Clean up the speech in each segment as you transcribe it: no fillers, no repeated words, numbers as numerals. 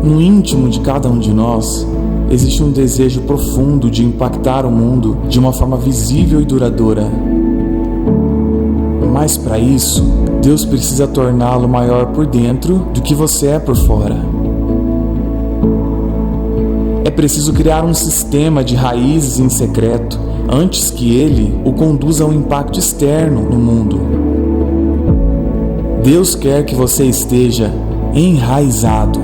No íntimo de cada um de nós, existe um desejo profundo de impactar o mundo de uma forma visível e duradoura. Mas para isso, Deus precisa torná-lo maior por dentro do que você é por fora. É preciso criar um sistema de raízes em secreto antes que ele o conduza a um impacto externo no mundo. Deus quer que você esteja enraizado.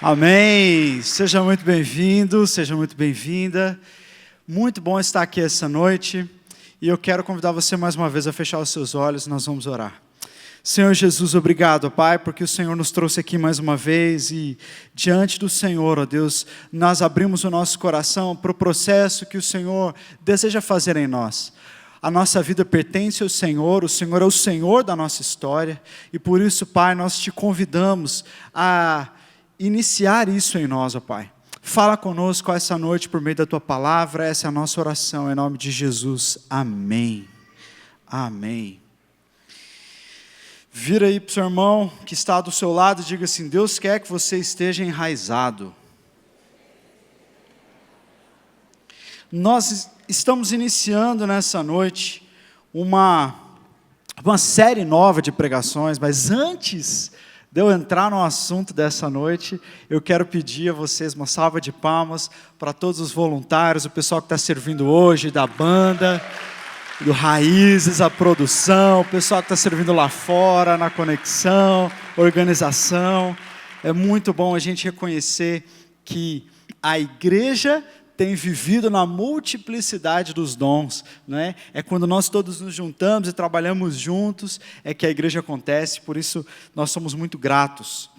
Amém! Seja muito bem-vindo, seja muito bem-vinda. Muito bom estar aqui essa noite. E eu quero convidar você mais uma vez a fechar os seus olhos e nós vamos orar. Senhor Jesus, obrigado, Pai, porque o Senhor nos trouxe aqui mais uma vez e diante do Senhor, ó Deus, nós abrimos o nosso coração para o processo que o Senhor deseja fazer em nós. A nossa vida pertence ao Senhor, o Senhor é o Senhor da nossa história e por isso, Pai, nós te convidamos a iniciar isso em nós, ó Pai. Fala conosco essa noite por meio da Tua Palavra, essa é a nossa oração, em nome de Jesus. Amém. Amém. Vira aí para o seu irmão que está do seu lado e diga assim: Deus quer que você esteja enraizado. Nós estamos iniciando nessa noite uma série nova de pregações, mas antes de eu entrar no assunto dessa noite, eu quero pedir a vocês uma salva de palmas para todos os voluntários, o pessoal que está servindo hoje, da banda, do Raízes, a produção, o pessoal que está servindo lá fora, na conexão, organização. É muito bom a gente reconhecer que a igreja tem vivido na multiplicidade dos dons, né? É quando nós todos nos juntamos e trabalhamos juntos, é que a igreja acontece, por isso nós somos muito gratos.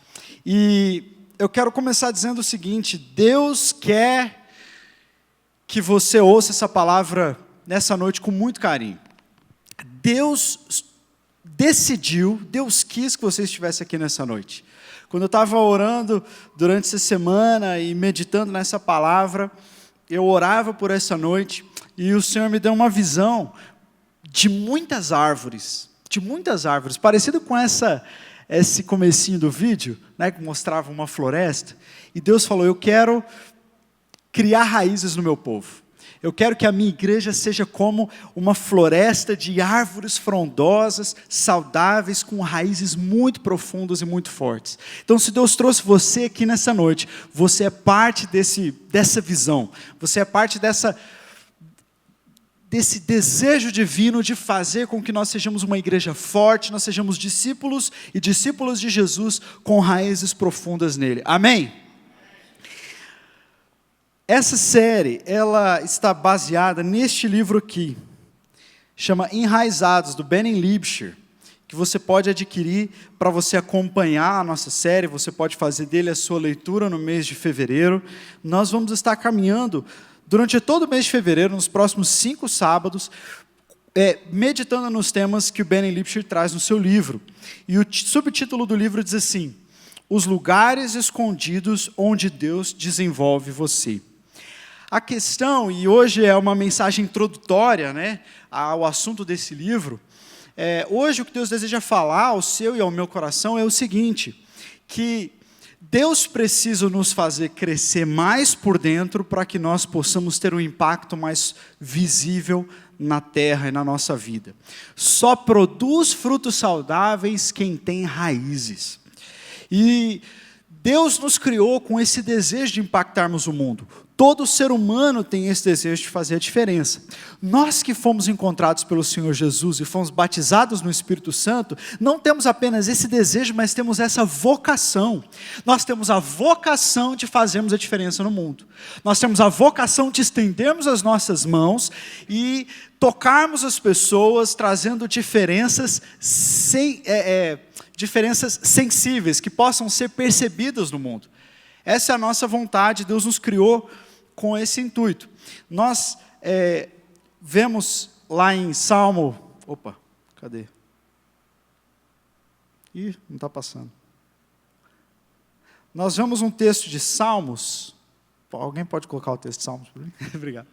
E eu quero começar dizendo o seguinte: Deus quer que você ouça essa palavra nessa noite com muito carinho. Deus decidiu, Deus quis que você estivesse aqui nessa noite. Quando eu estava orando durante essa semana e meditando nessa palavra, eu orava por essa noite e o Senhor me deu uma visão de muitas árvores, parecido com esse comecinho do vídeo, né, que mostrava uma floresta, e Deus falou: eu quero criar raízes no meu povo. Eu quero que a minha igreja seja como uma floresta de árvores frondosas, saudáveis, com raízes muito profundas e muito fortes. Então, se Deus trouxe você aqui nessa noite, você é parte dessa visão, você é parte desse desejo divino de fazer com que nós sejamos uma igreja forte, nós sejamos discípulos e discípulos de Jesus com raízes profundas nele. Amém? Essa série, ela está baseada neste livro aqui, chama Enraizados, do Benny Liebscher, que você pode adquirir para você acompanhar a nossa série, você pode fazer dele a sua leitura no mês de fevereiro. Nós vamos estar caminhando durante todo o mês de fevereiro, nos próximos 5 sábados, meditando nos temas que o Benny Liebscher traz no seu livro. E o subtítulo do livro diz assim: Os lugares escondidos onde Deus desenvolve você. A questão, e hoje é uma mensagem introdutória, né, ao assunto desse livro, hoje o que Deus deseja falar ao seu e ao meu coração é o seguinte: que Deus precisa nos fazer crescer mais por dentro para que nós possamos ter um impacto mais visível na terra e na nossa vida. Só produz frutos saudáveis quem tem raízes. E Deus nos criou com esse desejo de impactarmos o mundo. Todo ser humano tem esse desejo de fazer a diferença. Nós que fomos encontrados pelo Senhor Jesus e fomos batizados no Espírito Santo, não temos apenas esse desejo, mas temos essa vocação. Nós temos a vocação de fazermos a diferença no mundo. Nós temos a vocação de estendermos as nossas mãos e tocarmos as pessoas, trazendo diferenças sensíveis, que possam ser percebidas no mundo. Essa é a nossa vontade, Deus nos criou com esse intuito. Nós vemos lá em Salmo... Opa, cadê? Ih, não está passando. Nós vemos um texto de Salmos, Alguém pode colocar o texto de Salmos para mim? Obrigado.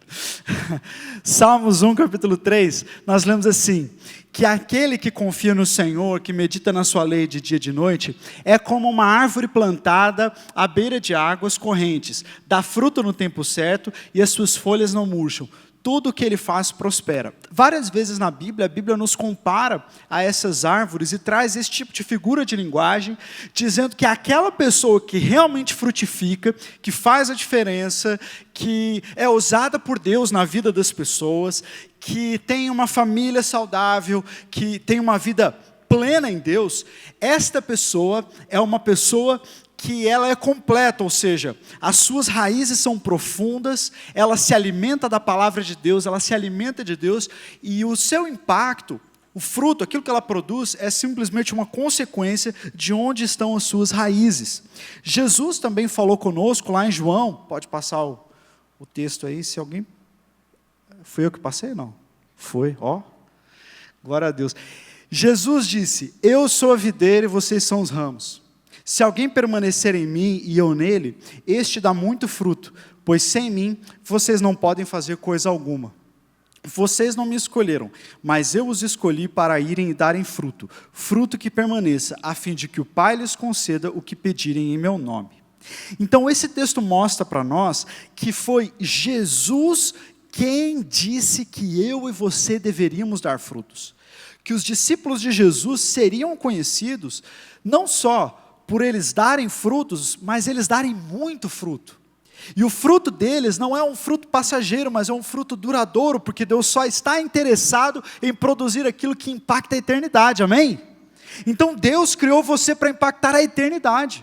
Salmos 1, capítulo 3, nós lemos assim, que aquele que confia no Senhor, que medita na sua lei de dia e de noite, é como uma árvore plantada à beira de águas correntes, dá fruto no tempo certo e as suas folhas não murcham. Tudo o que ele faz prospera. Várias vezes na Bíblia, a Bíblia nos compara a essas árvores e traz esse tipo de figura de linguagem, dizendo que aquela pessoa que realmente frutifica, que faz a diferença, que é usada por Deus na vida das pessoas, que tem uma família saudável, que tem uma vida plena em Deus, esta pessoa é uma pessoa que ela é completa, ou seja, as suas raízes são profundas, ela se alimenta da palavra de Deus, ela se alimenta de Deus, e o seu impacto, o fruto, aquilo que ela produz, é simplesmente uma consequência de onde estão as suas raízes. Jesus também falou conosco lá em João, pode passar o texto aí, se alguém... Foi eu que passei? Não. Foi, ó. Glória a Deus. Jesus disse, eu sou a videira e vocês são os ramos. Se alguém permanecer em mim e eu nele, este dá muito fruto, pois sem mim vocês não podem fazer coisa alguma. Vocês não me escolheram, mas eu os escolhi para irem e darem fruto, fruto que permaneça, a fim de que o Pai lhes conceda o que pedirem em meu nome. Então esse texto mostra para nós que foi Jesus quem disse que eu e você deveríamos dar frutos. Que os discípulos de Jesus seriam conhecidos não só por eles darem frutos, mas eles darem muito fruto. E o fruto deles não é um fruto passageiro, mas é um fruto duradouro, porque Deus só está interessado em produzir aquilo que impacta a eternidade, amém? Então Deus criou você para impactar a eternidade.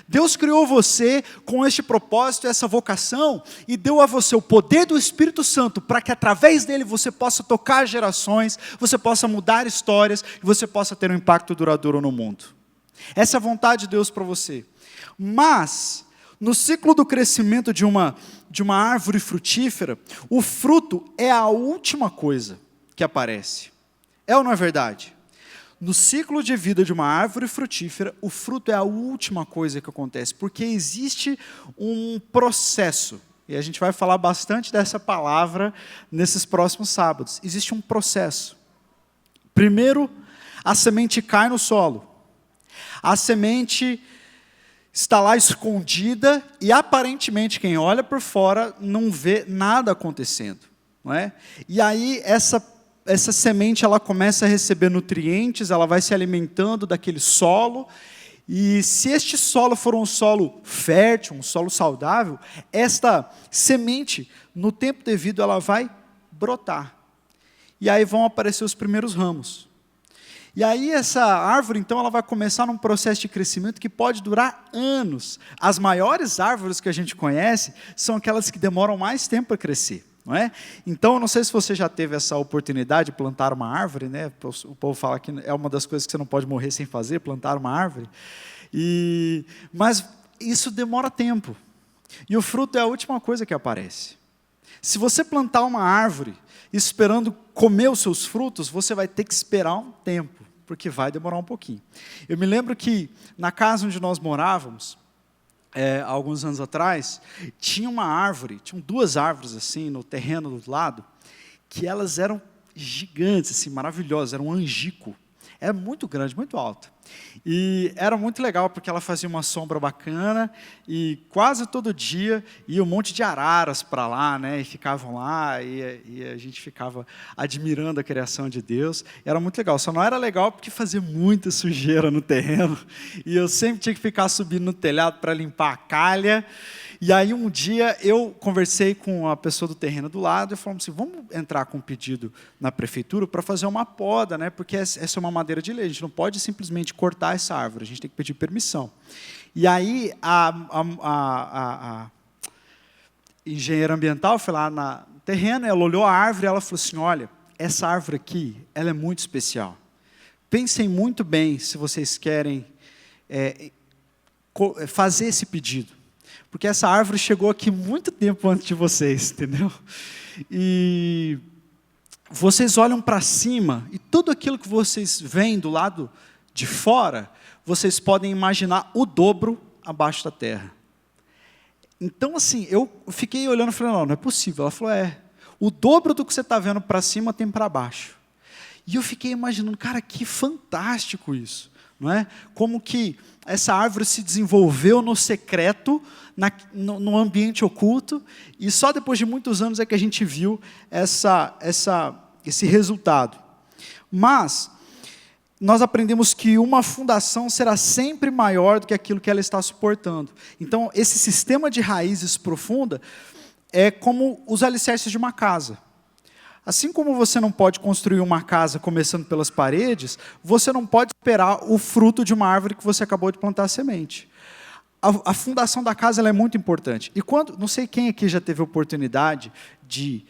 Deus criou você com este propósito, essa vocação, e deu a você o poder do Espírito Santo, para que através dele você possa tocar gerações, você possa mudar histórias, e você possa ter um impacto duradouro no mundo. Essa é a vontade de Deus para você. Mas, no ciclo do crescimento de uma árvore frutífera, o fruto é a última coisa que aparece. É ou não é verdade? No ciclo de vida de uma árvore frutífera, o fruto é a última coisa que acontece, porque existe um processo, e a gente vai falar bastante dessa palavra nesses próximos sábados. Existe um processo. Primeiro, a semente cai no solo. A semente está lá escondida e aparentemente quem olha por fora não vê nada acontecendo, não é? E aí essa semente ela começa a receber nutrientes, ela vai se alimentando daquele solo, e se este solo for um solo fértil, um solo saudável, esta semente, no tempo devido, ela vai brotar. E aí vão aparecer os primeiros ramos. E aí essa árvore, então, ela vai começar num processo de crescimento que pode durar anos. As maiores árvores que a gente conhece são aquelas que demoram mais tempo para crescer, não é? Então, eu não sei se você já teve essa oportunidade de plantar uma árvore, né? O povo fala que é uma das coisas que você não pode morrer sem fazer, plantar uma árvore. Mas isso demora tempo. E o fruto é a última coisa que aparece. Se você plantar uma árvore esperando comer os seus frutos, você vai ter que esperar um tempo, porque vai demorar um pouquinho. Eu me lembro que na casa onde nós morávamos, alguns anos atrás, tinha uma árvore, tinham duas árvores assim no terreno do lado, que elas eram gigantes, assim, maravilhosas, era um angico. Era muito grande, muito alta. E era muito legal, porque ela fazia uma sombra bacana, e quase todo dia ia um monte de araras para lá, né, e ficavam lá, e a gente ficava admirando a criação de Deus. Era muito legal, só não era legal porque fazia muita sujeira no terreno, e eu sempre tinha que ficar subindo no telhado para limpar a calha. E aí um dia eu conversei com a pessoa do terreno do lado e falamos assim, vamos entrar com um pedido na prefeitura para fazer uma poda, né? Porque essa é uma madeira de lei, a gente não pode simplesmente cortar essa árvore, a gente tem que pedir permissão. E aí a engenheira ambiental foi lá no terreno, ela olhou a árvore e ela falou assim, olha, essa árvore aqui, ela é muito especial. Pensem muito bem se vocês querem fazer esse pedido. Porque essa árvore chegou aqui muito tempo antes de vocês, entendeu? E vocês olham para cima, e tudo aquilo que vocês veem do lado de fora, vocês podem imaginar o dobro abaixo da terra. Então, assim, eu fiquei olhando e falei, não é possível. Ela falou, o dobro do que você está vendo para cima tem para baixo. E eu fiquei imaginando, cara, que fantástico isso, não é? Como que essa árvore se desenvolveu no secreto, no ambiente oculto, e só depois de muitos anos é que a gente viu esse resultado. Mas nós aprendemos que uma fundação será sempre maior do que aquilo que ela está suportando. Então, esse sistema de raízes profunda é como os alicerces de uma casa. Assim como você não pode construir uma casa começando pelas paredes, você não pode esperar o fruto de uma árvore que você acabou de plantar a semente. A fundação da casa ela é muito importante. E não sei quem aqui já teve a oportunidade de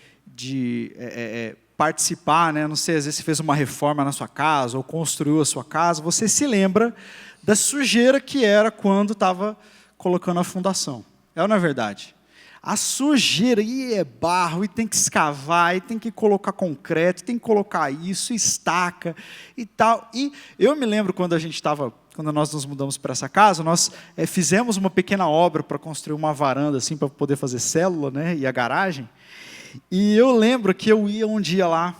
participar, né? Não sei, às vezes você fez uma reforma na sua casa ou construiu a sua casa, você se lembra da sujeira que era quando estava colocando a fundação. É ou não é verdade? A sujeira, e é barro, e tem que escavar, e tem que colocar concreto, tem que colocar isso, estaca e tal. E eu me lembro quando nós nos mudamos para essa casa, nós fizemos uma pequena obra para construir uma varanda assim para poder fazer célula, né? E a garagem. E eu lembro que eu ia um dia lá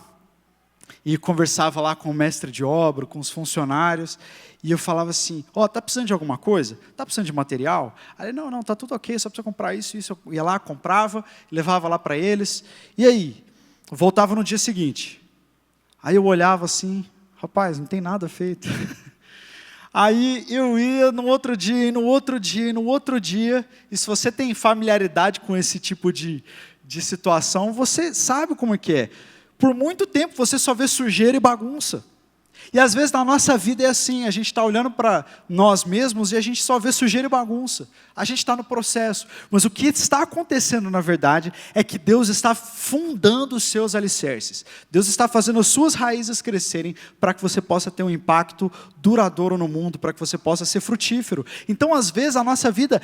e conversava lá com o mestre de obra, com os funcionários, e eu falava assim, tá precisando de alguma coisa? Tá precisando de material? Aí, não, tá tudo ok, só precisa comprar isso. Eu ia lá, comprava, levava lá para eles, e aí, voltava no dia seguinte. Aí eu olhava assim, rapaz, não tem nada feito. Aí eu ia no outro dia, e se você tem familiaridade com esse tipo de situação, você sabe como é que é. Por muito tempo você só vê sujeira e bagunça. E às vezes na nossa vida é assim, a gente está olhando para nós mesmos e a gente só vê sujeira e bagunça. A gente está no processo. Mas o que está acontecendo na verdade é que Deus está fundando os seus alicerces. Deus está fazendo as suas raízes crescerem para que você possa ter um impacto duradouro no mundo, para que você possa ser frutífero. Então às vezes a nossa vida,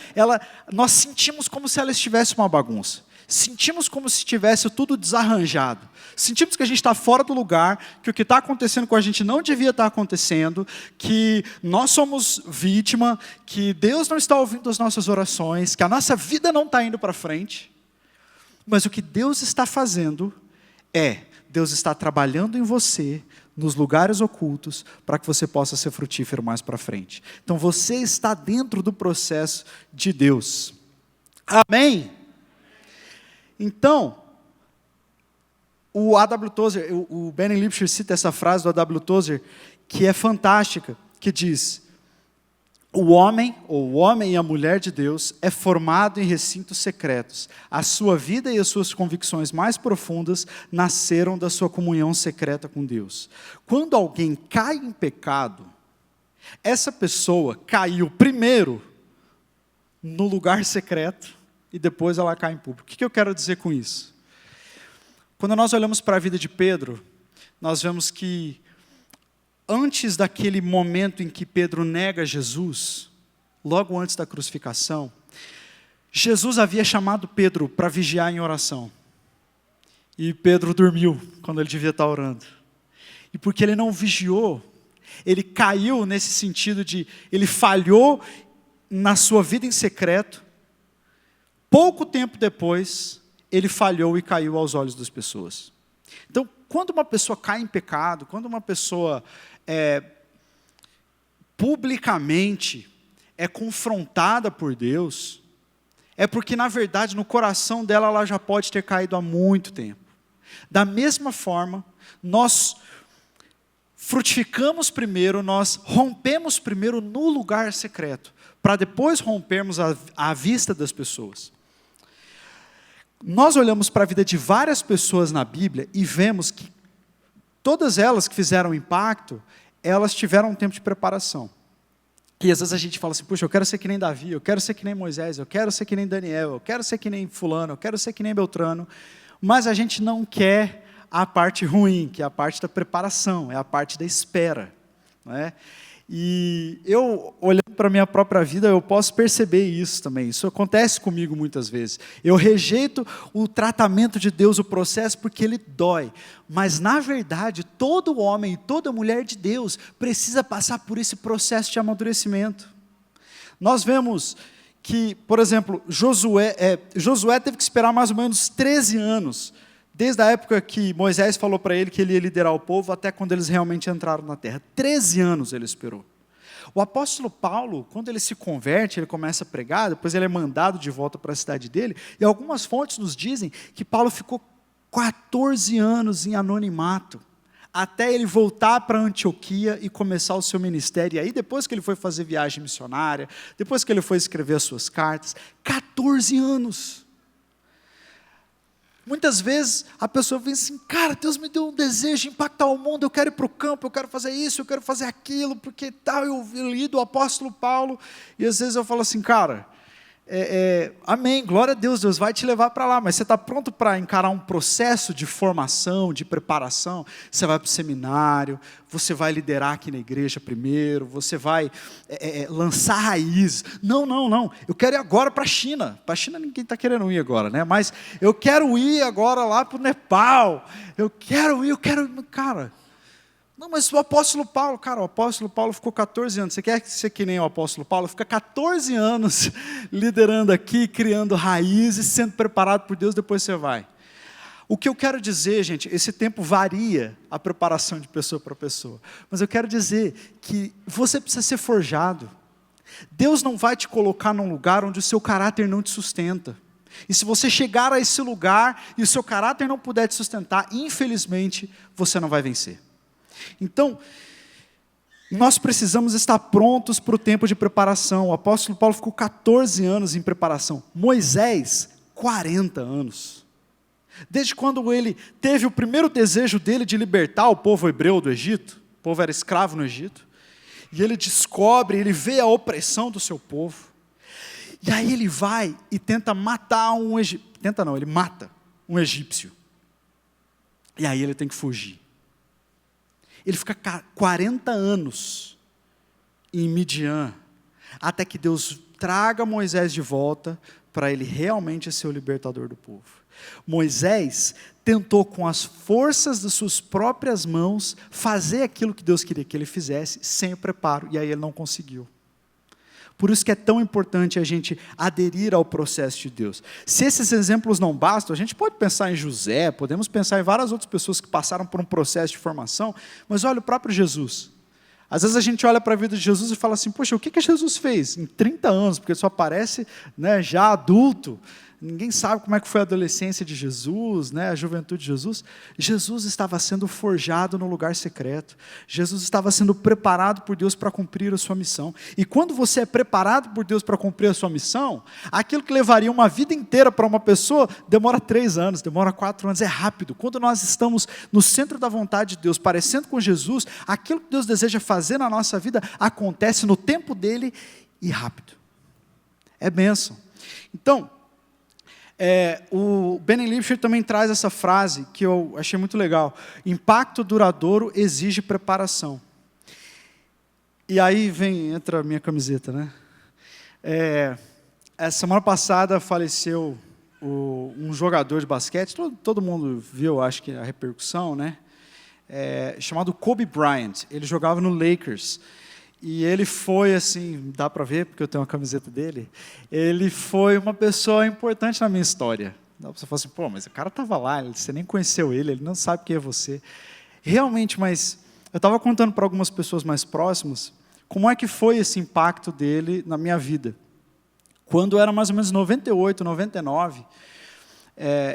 nós sentimos como se ela estivesse uma bagunça. Sentimos como se estivesse tudo desarranjado. Sentimos que a gente está fora do lugar, que o que está acontecendo com a gente não devia estar acontecendo, que nós somos vítima, que Deus não está ouvindo as nossas orações, que a nossa vida não está indo para frente. Mas o que Deus está fazendo Deus está trabalhando em você, nos lugares ocultos, para que você possa ser frutífero mais para frente. Então você está dentro do processo de Deus. Amém? Então, o A.W. Tozer, o Benny Lipscher cita essa frase do A.W. Tozer, que é fantástica, que diz, o homem e a mulher de Deus é formado em recintos secretos. A sua vida e as suas convicções mais profundas nasceram da sua comunhão secreta com Deus. Quando alguém cai em pecado, essa pessoa caiu primeiro no lugar secreto, e depois ela cai em público. O que eu quero dizer com isso? Quando nós olhamos para a vida de Pedro, nós vemos que antes daquele momento em que Pedro nega Jesus, logo antes da crucificação, Jesus havia chamado Pedro para vigiar em oração. E Pedro dormiu quando ele devia estar orando. E porque ele não vigiou, ele caiu nesse sentido de, ele falhou na sua vida em secreto. Pouco tempo depois, ele falhou e caiu aos olhos das pessoas. Então, quando uma pessoa cai em pecado, quando uma pessoa publicamente é confrontada por Deus, é porque, na verdade, no coração dela, ela já pode ter caído há muito tempo. Da mesma forma, nós frutificamos primeiro, nós rompemos primeiro no lugar secreto, para depois rompermos à vista das pessoas. Nós olhamos para a vida de várias pessoas na Bíblia e vemos que todas elas que fizeram impacto, elas tiveram um tempo de preparação. E às vezes a gente fala assim, puxa, eu quero ser que nem Davi, eu quero ser que nem Moisés, eu quero ser que nem Daniel, eu quero ser que nem fulano, eu quero ser que nem Beltrano, mas a gente não quer a parte ruim, que é a parte da preparação, é a parte da espera, não é? E eu, olhando para a minha própria vida, eu posso perceber isso também. Isso acontece comigo muitas vezes. Eu rejeito o tratamento de Deus, o processo, porque ele dói. Mas, na verdade, todo homem e toda mulher de Deus precisa passar por esse processo de amadurecimento. Nós vemos que, por exemplo, Josué teve que esperar mais ou menos 13 anos, desde a época que Moisés falou para ele que ele ia liderar o povo, até quando eles realmente entraram na terra. 13 anos ele esperou. O apóstolo Paulo, quando ele se converte, ele começa a pregar, depois ele é mandado de volta para a cidade dele, e algumas fontes nos dizem que Paulo ficou 14 anos em anonimato, até ele voltar para Antioquia e começar o seu ministério. E aí, depois que ele foi fazer viagem missionária, depois que ele foi escrever as suas cartas, 14 anos. Muitas vezes a pessoa vem assim, cara, Deus me deu um desejo de impactar o mundo, eu quero ir para o campo, eu quero fazer isso, eu quero fazer aquilo, porque tal, eu li do apóstolo Paulo, e às vezes eu falo assim, cara, amém, glória a Deus, Deus vai te levar para lá, mas você está pronto para encarar um processo de formação, de preparação? Você vai para o seminário, você vai liderar aqui na igreja primeiro, você vai lançar raízes. Não, eu quero ir agora para a China. Para a China ninguém está querendo ir agora, né? Mas eu quero ir agora lá para o Nepal, eu quero ir, cara... Não, mas o apóstolo Paulo, cara, o apóstolo Paulo ficou 14 anos. Você quer ser que nem o apóstolo Paulo? Fica 14 anos liderando aqui, criando raízes, sendo preparado por Deus, depois você vai. O que eu quero dizer, gente, esse tempo varia a preparação de pessoa para pessoa. Mas eu quero dizer que você precisa ser forjado. Deus não vai te colocar num lugar onde o seu caráter não te sustenta. E se você chegar a esse lugar e o seu caráter não puder te sustentar, infelizmente, você não vai vencer. Então, nós precisamos estar prontos para o tempo de preparação. O apóstolo Paulo ficou 14 anos em preparação. Moisés, 40 anos. Desde quando ele teve o primeiro desejo dele de libertar o povo hebreu do Egito, o povo era escravo no Egito, e ele descobre, ele vê a opressão do seu povo, e aí ele vai e tenta matar um egípcio. Ele mata um egípcio. E aí ele tem que fugir. Ele fica 40 anos em Midian, até que Deus traga Moisés de volta, para ele realmente ser o libertador do povo. Moisés tentou com as forças das suas próprias mãos, fazer aquilo que Deus queria que ele fizesse, sem o preparo, e aí ele não conseguiu. Por isso que é tão importante a gente aderir ao processo de Deus. Se esses exemplos não bastam, a gente pode pensar em José, podemos pensar em várias outras pessoas que passaram por um processo de formação, mas olha o próprio Jesus. Às vezes a gente olha para a vida de Jesus e fala assim, poxa, o que Jesus fez em 30 anos? Porque ele só aparece, né, já adulto. Ninguém sabe como é que foi a adolescência de Jesus, né, a juventude de Jesus. Jesus estava sendo forjado no lugar secreto. Jesus estava sendo preparado por Deus para cumprir a sua missão. E quando você é preparado por Deus para cumprir a sua missão, aquilo que levaria uma vida inteira para uma pessoa, demora 3 anos, demora 4 anos, é rápido. Quando nós estamos no centro da vontade de Deus, parecendo com Jesus, aquilo que Deus deseja fazer na nossa vida, acontece no tempo dele e rápido. É bênção. Então, o Benny Lipscher também traz essa frase que eu achei muito legal. Impacto duradouro exige preparação. E aí entra a minha camiseta, né? Essa semana passada faleceu um jogador de basquete, todo mundo viu, acho que a repercussão, né? Chamado Kobe Bryant. Ele jogava no Lakers. E ele foi assim, dá para ver, porque eu tenho uma camiseta dele, ele foi uma pessoa importante na minha história. Você fala assim, pô, mas o cara estava lá, você nem conheceu ele não sabe quem é você. Realmente, mas eu estava contando para algumas pessoas mais próximas, como é que foi esse impacto dele na minha vida. Quando era mais ou menos 98, 99,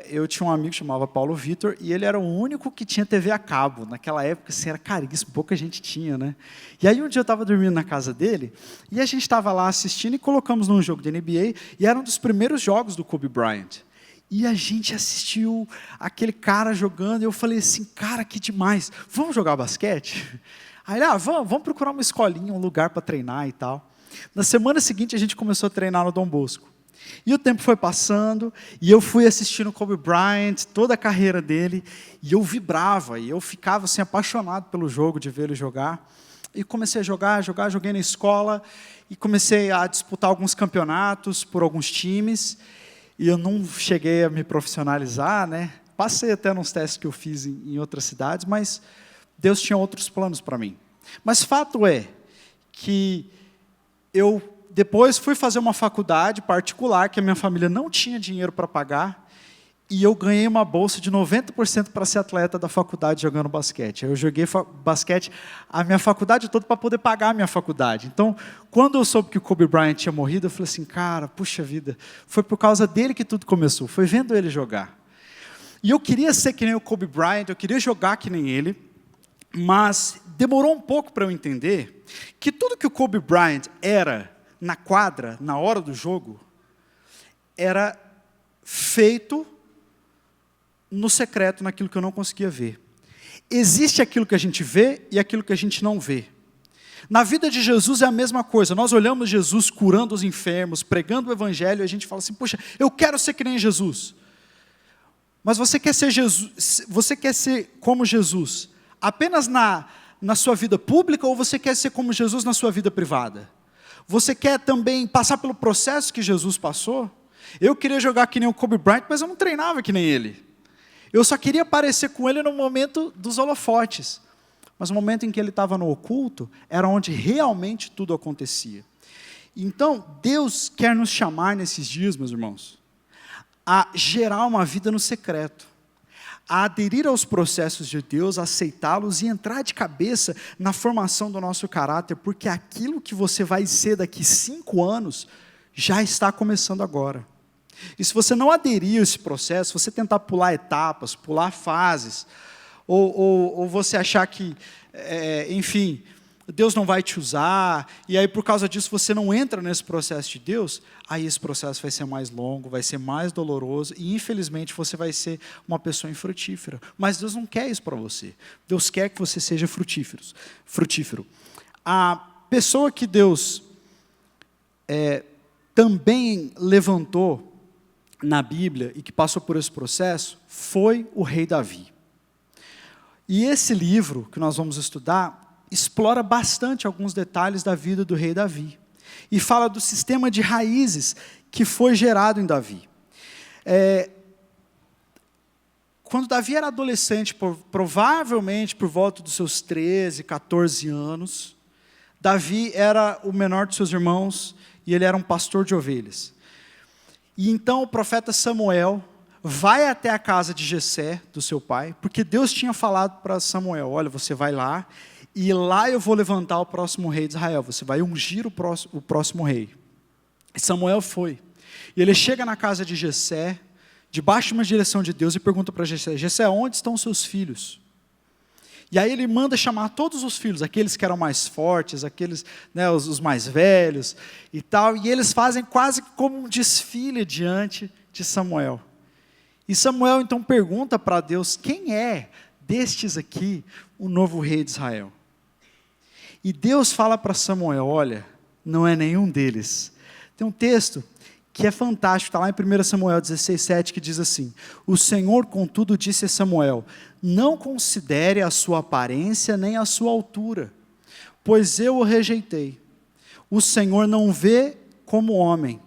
eu tinha um amigo que chamava Paulo Vitor, e ele era o único que tinha TV a cabo. Naquela época, assim, era caríssimo, pouca gente tinha, né? E aí um dia eu estava dormindo na casa dele, e a gente estava lá assistindo, e colocamos num jogo de NBA, e era um dos primeiros jogos do Kobe Bryant. E a gente assistiu aquele cara jogando, e eu falei assim, cara, que demais, vamos jogar basquete? Aí ele, vamos procurar uma escolinha, um lugar para treinar e tal. Na semana seguinte, a gente começou a treinar no Dom Bosco. E o tempo foi passando, e eu fui assistindo o Kobe Bryant, toda a carreira dele, e eu vibrava, e eu ficava assim, apaixonado pelo jogo, de ver ele jogar. E comecei a joguei na escola, e comecei a disputar alguns campeonatos por alguns times, e eu não cheguei a me profissionalizar, né? Passei até nos testes que eu fiz em outras cidades, mas Deus tinha outros planos para mim. Mas fato é que eu depois fui fazer uma faculdade particular, que a minha família não tinha dinheiro para pagar, e eu ganhei uma bolsa de 90% para ser atleta da faculdade jogando basquete. Eu joguei basquete a minha faculdade toda para poder pagar a minha faculdade. Então, quando eu soube que o Kobe Bryant tinha morrido, eu falei assim, cara, puxa vida, foi por causa dele que tudo começou, foi vendo ele jogar. E eu queria ser que nem o Kobe Bryant, eu queria jogar que nem ele, mas demorou um pouco para eu entender que tudo que o Kobe Bryant era na quadra, na hora do jogo, era feito no secreto, naquilo que eu não conseguia ver. Existe aquilo que a gente vê e aquilo que a gente não vê. Na vida de Jesus é a mesma coisa. Nós olhamos Jesus curando os enfermos, pregando o evangelho, e a gente fala assim, poxa, eu quero ser que nem Jesus. Mas você quer ser Jesus, você quer ser como Jesus apenas na sua vida pública, ou você quer ser como Jesus na sua vida privada? Você quer também passar pelo processo que Jesus passou? Eu queria jogar que nem o Kobe Bryant, mas eu não treinava que nem ele. Eu só queria aparecer com ele no momento dos holofotes. Mas o momento em que ele estava no oculto, era onde realmente tudo acontecia. Então, Deus quer nos chamar nesses dias, meus irmãos, a gerar uma vida no secreto, a aderir aos processos de Deus, a aceitá-los e entrar de cabeça na formação do nosso caráter, porque aquilo que você vai ser daqui 5 anos, já está começando agora. E se você não aderir a esse processo, você tentar pular etapas, pular fases, ou você achar que, enfim, Deus não vai te usar, e aí por causa disso você não entra nesse processo de Deus, aí esse processo vai ser mais longo, vai ser mais doloroso, e infelizmente você vai ser uma pessoa infrutífera. Mas Deus não quer isso para você. Deus quer que você seja frutífero. A pessoa que Deus também levantou na Bíblia e que passou por esse processo foi o rei Davi. E esse livro que nós vamos estudar explora bastante alguns detalhes da vida do rei Davi e fala do sistema de raízes que foi gerado em Davi. Quando Davi era adolescente, provavelmente por volta dos seus 13, 14 anos, Davi era o menor de seus irmãos e ele era um pastor de ovelhas. E então o profeta Samuel vai até a casa de Jessé, do seu pai, porque Deus tinha falado para Samuel, olha, você vai lá, e lá eu vou levantar o próximo rei de Israel, você vai ungir o próximo rei. E Samuel foi. E ele chega na casa de Jessé, debaixo de uma direção de Deus, e pergunta para Jessé, Jessé, onde estão os seus filhos? E aí ele manda chamar todos os filhos, aqueles que eram mais fortes, aqueles, os mais velhos e tal, e eles fazem quase como um desfile diante de Samuel. E Samuel então pergunta para Deus, quem é destes aqui o novo rei de Israel? E Deus fala para Samuel, olha, não é nenhum deles. Tem um texto que é fantástico, está lá em 1 Samuel 16:7, que diz assim, o Senhor, contudo, disse a Samuel, não considere a sua aparência nem a sua altura, pois eu o rejeitei. O Senhor não vê como homem,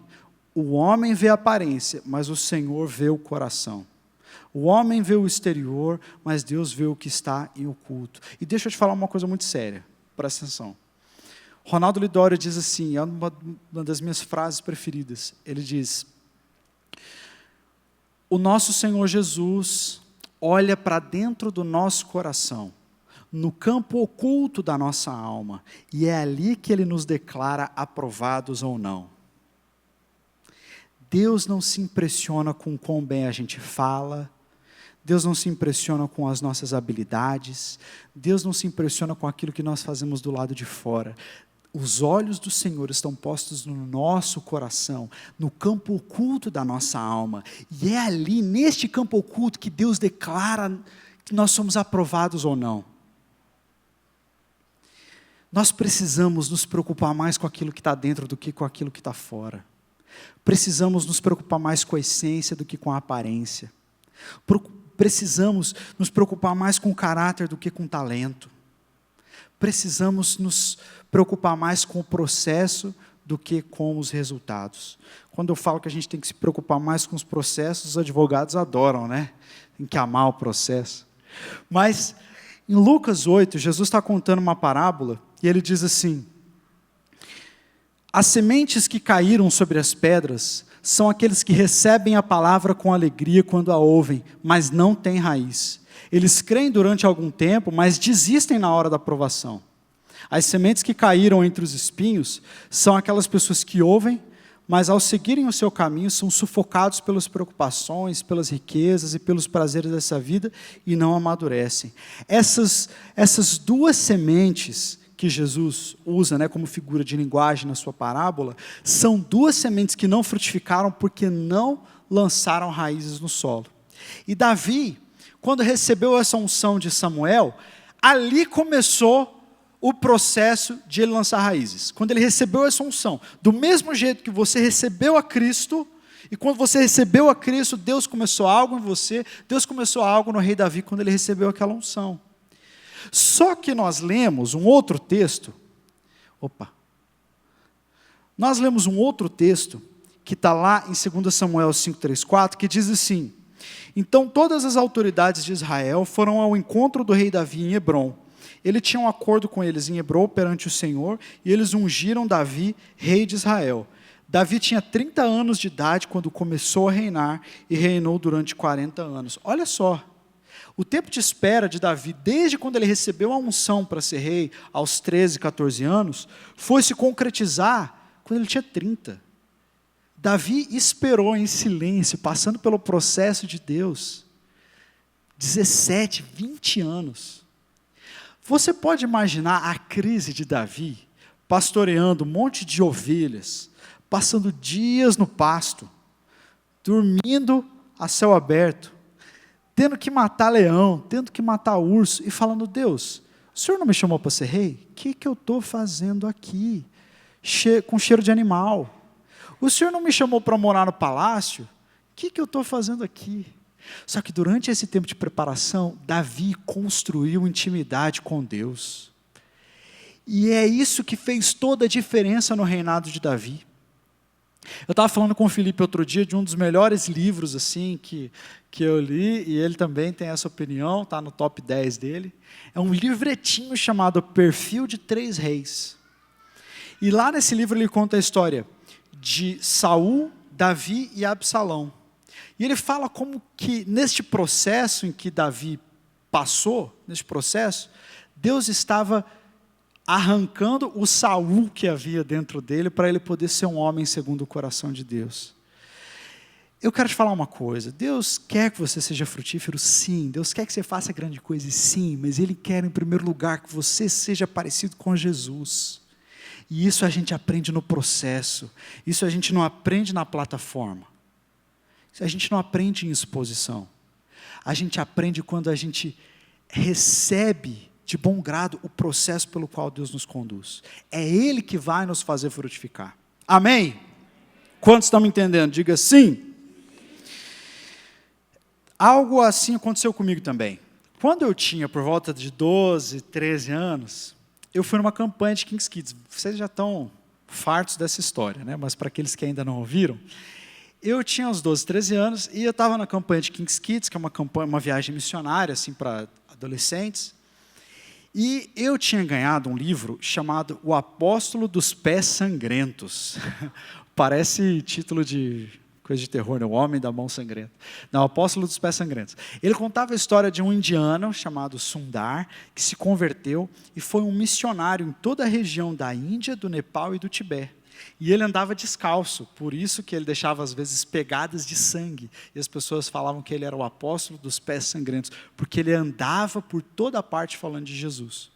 o homem vê a aparência, mas o Senhor vê o coração. O homem vê o exterior, mas Deus vê o que está em oculto. E deixa eu te falar uma coisa muito séria, presta atenção. Ronaldo Lidório diz assim, é uma das minhas frases preferidas, ele diz, o nosso Senhor Jesus olha para dentro do nosso coração, no campo oculto da nossa alma, e é ali que Ele nos declara aprovados ou não. Deus não se impressiona com quão bem a gente fala, Deus não se impressiona com as nossas habilidades, Deus não se impressiona com aquilo que nós fazemos do lado de fora. Os olhos do Senhor estão postos no nosso coração, no campo oculto da nossa alma. E é ali, neste campo oculto, que Deus declara que nós somos aprovados ou não. Nós precisamos nos preocupar mais com aquilo que está dentro do que com aquilo que está fora. Precisamos nos preocupar mais com a essência do que com a aparência. Precisamos nos preocupar mais com o caráter do que com o talento. Precisamos nos preocupar mais com o processo do que com os resultados. Quando eu falo que a gente tem que se preocupar mais com os processos, os advogados adoram, né? Tem que amar o processo. Mas, em Lucas 8, Jesus está contando uma parábola, e ele diz assim, As sementes que caíram sobre as pedras são aqueles que recebem a palavra com alegria quando a ouvem, mas não têm raiz. Eles creem durante algum tempo, mas desistem na hora da provação. As sementes que caíram entre os espinhos são aquelas pessoas que ouvem, mas ao seguirem o seu caminho são sufocados pelas preocupações, pelas riquezas e pelos prazeres dessa vida e não amadurecem. Essas duas sementes que Jesus usa, como figura de linguagem na sua parábola, são duas sementes que não frutificaram porque não lançaram raízes no solo. E Davi, quando recebeu essa unção de Samuel, ali começou o processo de ele lançar raízes. Quando ele recebeu essa unção, do mesmo jeito que você recebeu a Cristo, e quando você recebeu a Cristo, Deus começou algo em você, Deus começou algo no rei Davi quando ele recebeu aquela unção. Só que nós lemos um outro texto, nós lemos um outro texto, que está lá em 2 Samuel 5:3-4, que diz assim: então todas as autoridades de Israel foram ao encontro do rei Davi em Hebrom. Ele tinha um acordo com eles em Hebrom perante o Senhor, e eles ungiram Davi, rei de Israel. Davi tinha 30 anos de idade quando começou a reinar, e reinou durante 40 anos. Olha só, o tempo de espera de Davi, desde quando ele recebeu a unção para ser rei, aos 13, 14 anos, foi se concretizar quando ele tinha 30. Davi esperou em silêncio, passando pelo processo de Deus, 17, 20 anos. Você pode imaginar a crise de Davi, pastoreando um monte de ovelhas, passando dias no pasto, dormindo a céu aberto, tendo que matar leão, tendo que matar urso, e falando: Deus, o Senhor não me chamou para ser rei? O que eu estou fazendo aqui? Com cheiro de animal. O Senhor não me chamou para morar no palácio? O que eu estou fazendo aqui? Só que durante esse tempo de preparação, Davi construiu intimidade com Deus. E é isso que fez toda a diferença no reinado de Davi. Eu estava falando com o Felipe outro dia de um dos melhores livros assim, que eu li, e ele também tem essa opinião, está no top 10 dele. É um livretinho chamado Perfil de 3 Reis. E lá nesse livro ele conta a história de Saul, Davi e Absalão. E ele fala como que neste processo em que Davi passou, neste processo, Deus estava arrancando o Saul que havia dentro dele para ele poder ser um homem segundo o coração de Deus. Eu quero te falar uma coisa: Deus quer que você seja frutífero, sim. Deus quer que você faça grande coisa, sim. Mas Ele quer, em primeiro lugar, que você seja parecido com Jesus. E isso a gente aprende no processo. Isso a gente não aprende na plataforma. A gente não aprende em exposição. A gente aprende quando a gente recebe de bom grado o processo pelo qual Deus nos conduz. É Ele que vai nos fazer frutificar. Amém? Quantos estão me entendendo? Diga sim. Algo assim aconteceu comigo também. Quando eu tinha por volta de 12, 13 anos, eu fui numa campanha de King's Kids. Vocês já estão fartos dessa história, né? Mas para aqueles que ainda não ouviram, eu tinha uns 12, 13 anos e eu estava na campanha de King's Kids, que é uma viagem missionária assim, para adolescentes. E eu tinha ganhado um livro chamado O Apóstolo dos Pés Sangrentos. Parece título de coisa de terror, né? O Homem da Mão Sangrenta. Não, O Apóstolo dos Pés Sangrentos. Ele contava a história de um indiano chamado Sundar, que se converteu e foi um missionário em toda a região da Índia, do Nepal e do Tibete. E ele andava descalço, por isso que ele deixava às vezes pegadas de sangue. E as pessoas falavam que ele era o apóstolo dos pés sangrentos, porque ele andava por toda parte falando de Jesus.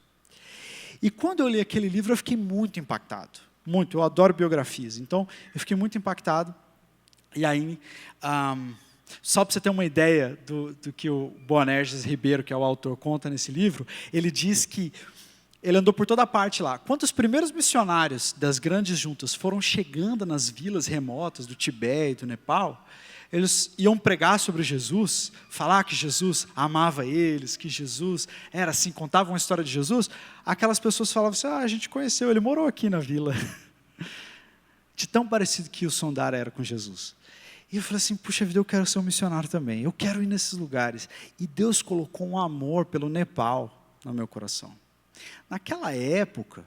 E quando eu li aquele livro, eu fiquei muito impactado. Muito, eu adoro biografias. Então, eu fiquei muito impactado. E aí, só para você ter uma ideia do que o Boanerges Ribeiro, que é o autor, conta nesse livro, ele diz que ele andou por toda parte lá. Quando os primeiros missionários das grandes juntas foram chegando nas vilas remotas do Tibete e do Nepal, eles iam pregar sobre Jesus, falar que Jesus amava eles, que Jesus era assim, contavam a história de Jesus. Aquelas pessoas falavam assim: a gente conheceu, ele morou aqui na vila. De tão parecido que o Sundar era com Jesus. E eu falei assim: puxa vida, eu quero ser um missionário também. Eu quero ir nesses lugares. E Deus colocou um amor pelo Nepal no meu coração. Naquela época,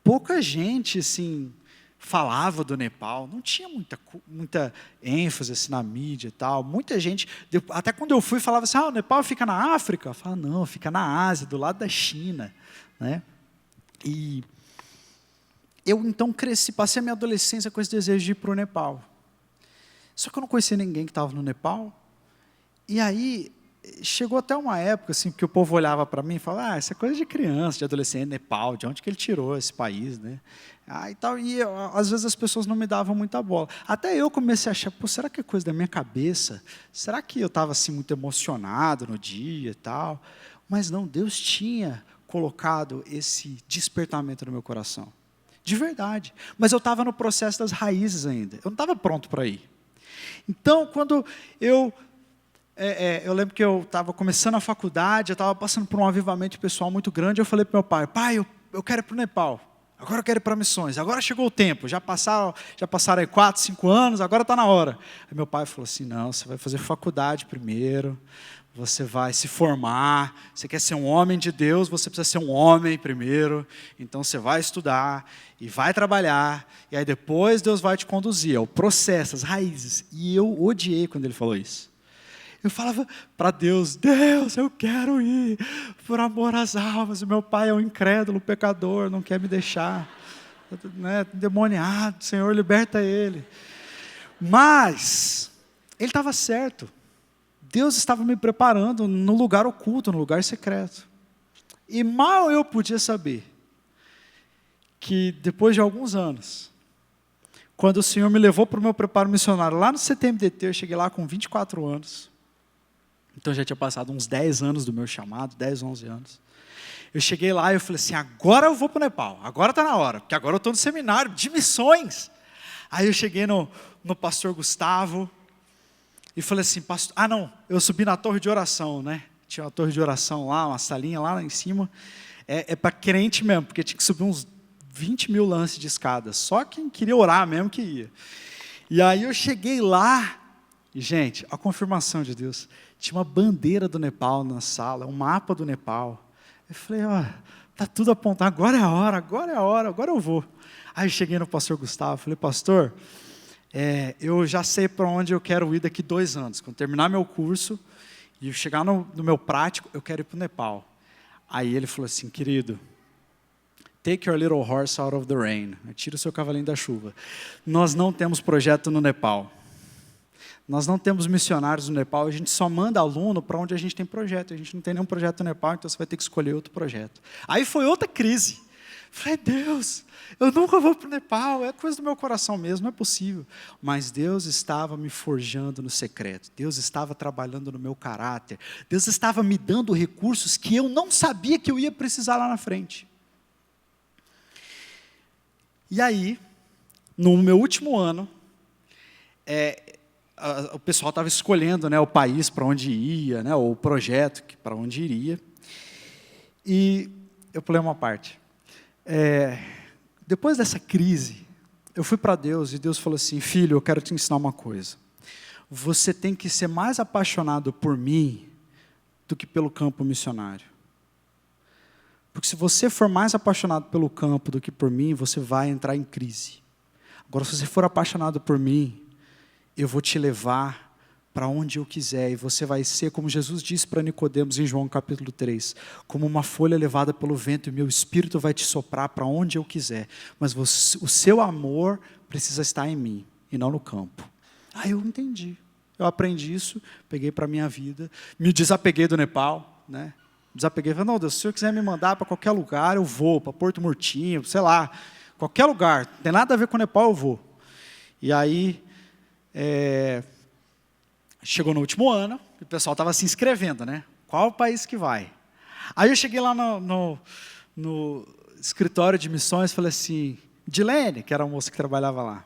pouca gente assim, falava do Nepal, não tinha muita ênfase assim, na mídia e tal. Muita gente, até quando eu fui, falava assim, o Nepal fica na África. Eu falava, não, fica na Ásia, do lado da China. Né? E eu então cresci, passei a minha adolescência com esse desejo de ir para o Nepal. Só que eu não conhecia ninguém que estava no Nepal. E aí, chegou até uma época, assim, que o povo olhava para mim e falava, isso é coisa de criança, de adolescente, Nepal, de onde que ele tirou esse país, né? Às vezes as pessoas não me davam muita bola. Até eu comecei a achar, será que é coisa da minha cabeça? Será que eu estava assim, muito emocionado no dia e tal? Mas não, Deus tinha colocado esse despertamento no meu coração. De verdade. Mas eu estava no processo das raízes ainda. Eu não estava pronto para ir. Então, quando eu lembro que eu estava começando a faculdade, eu estava passando por um avivamento pessoal muito grande, eu falei para meu pai, eu quero ir para o Nepal, agora eu quero ir para missões, agora chegou o tempo, já passaram aí 4, 5 anos, agora está na hora. Aí meu pai falou assim, não, você vai fazer faculdade primeiro, você vai se formar, você quer ser um homem de Deus, você precisa ser um homem primeiro, então você vai estudar e vai trabalhar, e aí depois Deus vai te conduzir, é o processo, as raízes. E eu odiei quando ele falou isso. Eu falava para Deus, eu quero ir, por amor às almas. O meu pai é um incrédulo, pecador, não quer me deixar, né, endemoniado, Senhor, liberta ele. Mas, ele estava certo. Deus estava me preparando no lugar oculto, no lugar secreto. E mal eu podia saber que depois de alguns anos, quando o Senhor me levou para o meu preparo missionário, lá no CTMDT, eu cheguei lá com 24 anos. Então já tinha passado uns 10 anos do meu chamado, 10, 11 anos. Eu cheguei lá e eu falei assim, agora eu vou para o Nepal, agora está na hora, porque agora eu estou no seminário de missões. Aí eu cheguei no pastor Gustavo e falei assim, eu subi na torre de oração, né? Tinha uma torre de oração lá, uma salinha lá em cima. É para crente mesmo, porque tinha que subir uns 20 mil lances de escada. Só quem queria orar mesmo que ia. E aí eu cheguei lá, e gente, a confirmação de Deus. Tinha uma bandeira do Nepal na sala, um mapa do Nepal. Eu falei, está tudo apontado, agora é a hora, agora eu vou. Aí eu cheguei no pastor Gustavo, falei, pastor, eu já sei para onde eu quero ir daqui 2 anos. Quando terminar meu curso e chegar no meu prático, eu quero ir para o Nepal. Aí ele falou assim, querido, take your little horse out of the rain. Tira o seu cavalinho da chuva. Nós não temos projeto no Nepal. Nós não temos missionários no Nepal, a gente só manda aluno para onde a gente tem projeto. A gente não tem nenhum projeto no Nepal, então você vai ter que escolher outro projeto. Aí foi outra crise. Falei, Deus, eu nunca vou para o Nepal, é coisa do meu coração mesmo, não é possível. Mas Deus estava me forjando no secreto, Deus estava trabalhando no meu caráter, Deus estava me dando recursos que eu não sabia que eu ia precisar lá na frente. E aí, no meu último ano, o pessoal estava escolhendo, né, o país para onde ia, né, ou o projeto para onde iria. E eu pulei uma parte. Depois dessa crise, eu fui para Deus e Deus falou assim, filho, eu quero te ensinar uma coisa. Você tem que ser mais apaixonado por mim do que pelo campo missionário. Porque se você for mais apaixonado pelo campo do que por mim, você vai entrar em crise. Agora, se você for apaixonado por mim, eu vou te levar para onde eu quiser, e você vai ser, como Jesus disse para Nicodemos em João capítulo 3, como uma folha levada pelo vento, e meu espírito vai te soprar para onde eu quiser, mas o seu amor precisa estar em mim, e não no campo. Aí eu entendi, eu aprendi isso, peguei para a minha vida, me desapeguei do Nepal, né? Desapeguei, falei, não, Deus, se o Senhor quiser me mandar para qualquer lugar, eu vou, para Porto Murtinho, sei lá, qualquer lugar, não tem nada a ver com o Nepal, eu vou. E aí, chegou no último ano, e o pessoal estava se inscrevendo, né? Qual o país que vai? Aí eu cheguei lá no escritório de missões e falei assim, Dilene, que era a moça que trabalhava lá,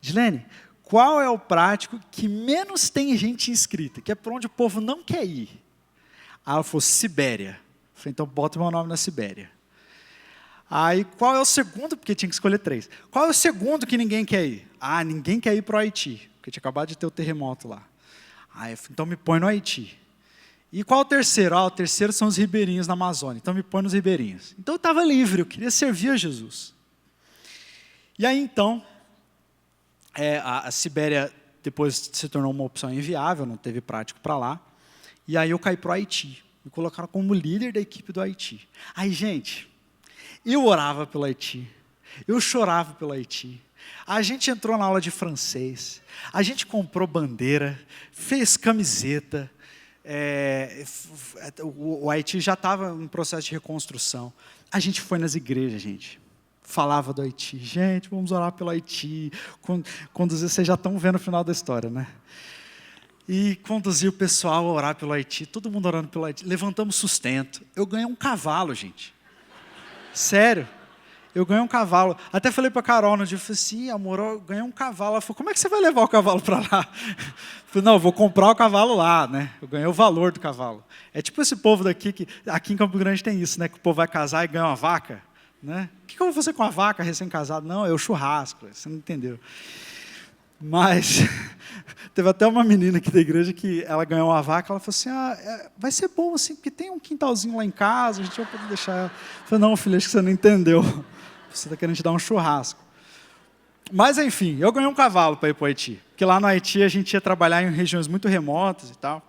Dilene, qual é o prático que menos tem gente inscrita, que é por onde o povo não quer ir? Aí ela falou, Sibéria. Eu falei, então bota o meu nome na Sibéria. Aí, qual é o segundo, porque tinha que escolher 3. Qual é o segundo que ninguém quer ir? Ninguém quer ir para o Haiti, porque tinha acabado de ter o terremoto lá. Aí eu falei, então me põe no Haiti. E qual é o terceiro? O terceiro são os ribeirinhos na Amazônia, então me põe nos ribeirinhos. Então eu estava livre, eu queria servir a Jesus. E aí, então, a Sibéria depois se tornou uma opção inviável, não teve prático para lá. E aí eu caí para o Haiti. Me colocaram como líder da equipe do Haiti. Aí, gente, eu orava pelo Haiti. Eu chorava pelo Haiti. A gente entrou na aula de francês. A gente comprou bandeira, fez camiseta. O Haiti já estava em processo de reconstrução. A gente foi nas igrejas, gente. Falava do Haiti. Gente, vamos orar pelo Haiti. Vocês já estão vendo o final da história, né? E conduzir o pessoal a orar pelo Haiti. Todo mundo orando pelo Haiti. Levantamos sustento. Eu ganhei um cavalo, gente. Sério. Eu ganhei um cavalo. Até falei para a Carol no dia, eu falei assim, amor, eu ganhei um cavalo. Ela falou, como é que você vai levar o cavalo para lá? Eu falei, não, eu vou comprar o cavalo lá, né? Eu ganhei o valor do cavalo. É tipo esse povo daqui, que aqui em Campo Grande tem isso, né? Que o povo vai casar e ganha uma vaca, né? O que eu vou fazer com a vaca recém-casado? Não, é o churrasco, você não entendeu. Mas teve até uma menina aqui da igreja que ela ganhou uma vaca, ela falou assim, vai ser bom assim, porque tem um quintalzinho lá em casa, a gente vai poder deixar ela. Eu falei, não, filho, acho que você não entendeu. Você está querendo te dar um churrasco. Mas, enfim, eu ganhei um cavalo para ir para o Haiti. Porque lá no Haiti a gente ia trabalhar em regiões muito remotas e tal.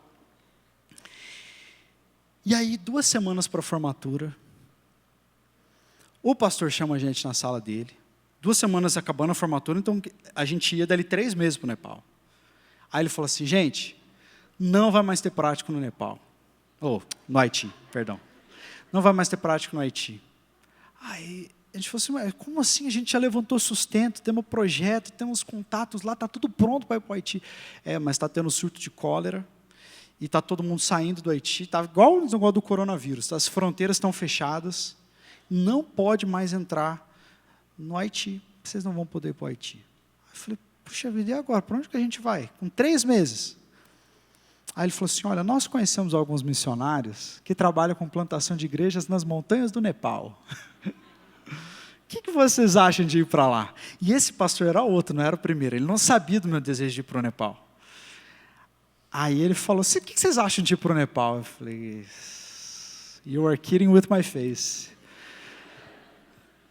E aí, 2 semanas para a formatura, o pastor chama a gente na sala dele. 2 semanas acabando a formatura, então a gente ia dali 3 meses para o Nepal. Aí ele falou assim, gente, não vai mais ter prático no Nepal. No Haiti, perdão. Não vai mais ter prático no Haiti. Aí a gente falou assim, mas como assim? A gente já levantou sustento, temos projeto, temos contatos lá, está tudo pronto para ir para o Haiti. Mas está tendo surto de cólera e está todo mundo saindo do Haiti. Está igual o negócio do coronavírus. As fronteiras estão fechadas, não pode mais entrar no Haiti. Vocês não vão poder ir para o Haiti. Aí eu falei, puxa vida, e agora? Para onde que a gente vai? Com 3 meses. Aí ele falou assim, olha, nós conhecemos alguns missionários que trabalham com plantação de igrejas nas montanhas do Nepal. O que vocês acham de ir para lá? E esse pastor era outro, não era o primeiro. Ele não sabia do meu desejo de ir para o Nepal. Aí ele falou assim, o que vocês acham de ir para o Nepal? Eu falei, you are kidding with my face.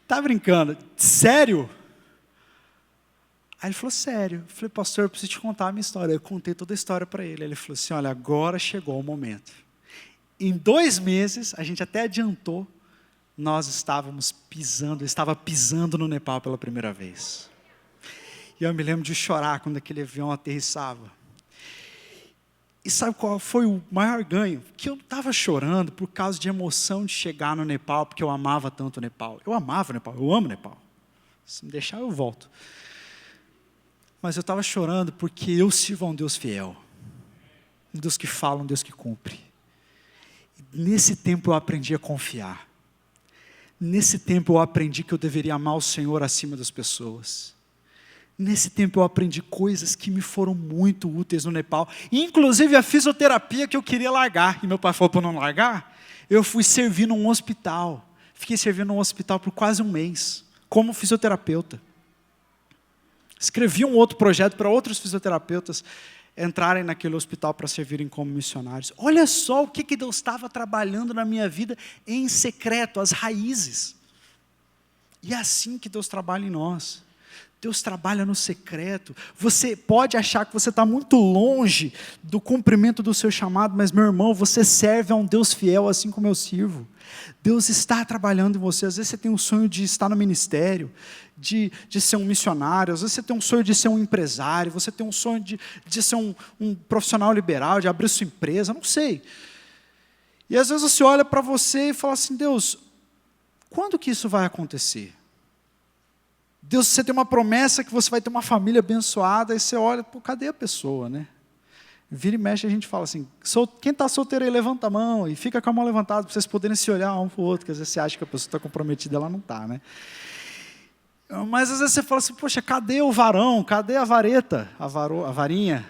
Tá brincando? Sério? Aí ele falou, sério. Eu falei, pastor, eu preciso te contar a minha história. Eu contei toda a história para ele. Ele falou assim, olha, agora chegou o momento. Em 2 meses, a gente até adiantou, nós estava pisando no Nepal pela primeira vez. E eu me lembro de chorar quando aquele avião aterrissava. E sabe qual foi o maior ganho? Que eu estava chorando por causa de emoção de chegar no Nepal, porque eu amava tanto o Nepal. Eu amava o Nepal, eu amo o Nepal. Se me deixar, eu volto. Mas eu estava chorando porque eu sirvo a um Deus fiel. Um Deus que fala, um Deus que cumpre. E nesse tempo eu aprendi a confiar. Nesse tempo eu aprendi que eu deveria amar o Senhor acima das pessoas. Nesse tempo eu aprendi coisas que me foram muito úteis no Nepal. Inclusive a fisioterapia que eu queria largar. E meu pai falou para não largar. Eu fui servir num hospital. Fiquei servindo num hospital por quase 1 mês. Como fisioterapeuta. Escrevi um outro projeto para outros fisioterapeutas entrarem naquele hospital para servirem como missionários. Olha só o que Deus estava trabalhando na minha vida em secreto, as raízes. E é assim que Deus trabalha em nós. Deus trabalha no secreto. Você pode achar que você está muito longe do cumprimento do seu chamado, mas, meu irmão, você serve a um Deus fiel, assim como eu sirvo. Deus está trabalhando em você. Às vezes você tem um sonho de estar no ministério, de ser um missionário. Às vezes você tem um sonho de ser um empresário. Você tem um sonho de ser um profissional liberal, de abrir sua empresa, não sei. E às vezes você olha para você e fala assim, Deus, quando que isso vai acontecer? Deus, você tem uma promessa que você vai ter uma família abençoada, e você olha, pô, cadê a pessoa, né? Vira e mexe, a gente fala assim, quem está solteiro aí, levanta a mão, e fica com a mão levantada, para vocês poderem se olhar um para o outro, porque às vezes você acha que a pessoa está comprometida, ela não está, né? Mas às vezes você fala assim, poxa, cadê o varão, cadê a vareta, a varinha?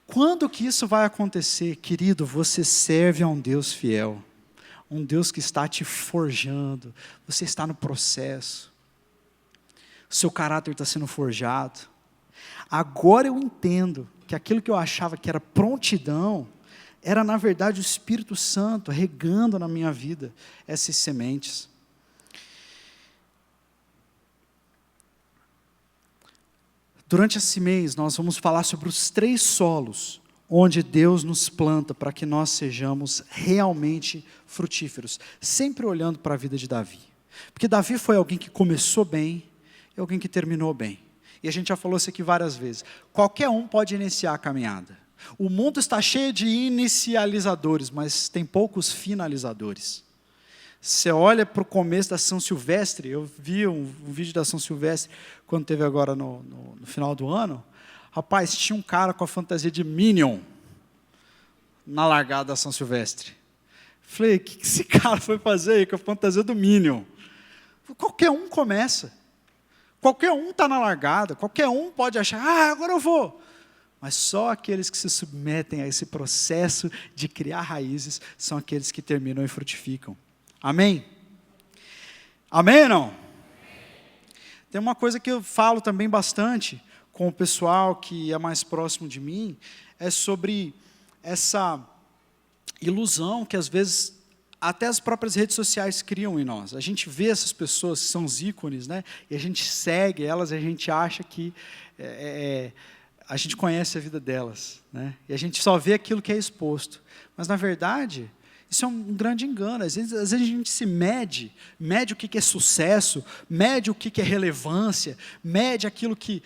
Quando que isso vai acontecer? Querido, você serve a um Deus fiel, um Deus que está te forjando, você está no processo. Seu caráter está sendo forjado. Agora eu entendo que aquilo que eu achava que era prontidão, era na verdade o Espírito Santo regando na minha vida essas sementes. Durante esse mês, nós vamos falar sobre os 3 solos onde Deus nos planta para que nós sejamos realmente frutíferos, sempre olhando para a vida de Davi. Porque Davi foi alguém que começou bem e alguém que terminou bem. E a gente já falou isso aqui várias vezes. Qualquer um pode iniciar a caminhada. O mundo está cheio de inicializadores, mas tem poucos finalizadores. Você olha para o começo da São Silvestre, eu vi um vídeo da São Silvestre, quando teve agora no final do ano. Rapaz, tinha um cara com a fantasia de Minion na largada da São Silvestre. Falei, o que esse cara foi fazer aí com a fantasia do Minion? Qualquer um começa. Qualquer um está na largada, qualquer um pode achar, agora eu vou. Mas só aqueles que se submetem a esse processo de criar raízes são aqueles que terminam e frutificam. Amém? Amém ou não? Tem uma coisa que eu falo também bastante com o pessoal que é mais próximo de mim, é sobre essa ilusão que às vezes até as próprias redes sociais criam em nós. A gente vê essas pessoas que são os ícones, né? E a gente segue elas e a gente acha que a gente conhece a vida delas, né? E a gente só vê aquilo que é exposto. Mas, na verdade, isso é um grande engano. Às vezes a gente se mede o que é sucesso, mede o que é relevância, mede aquilo que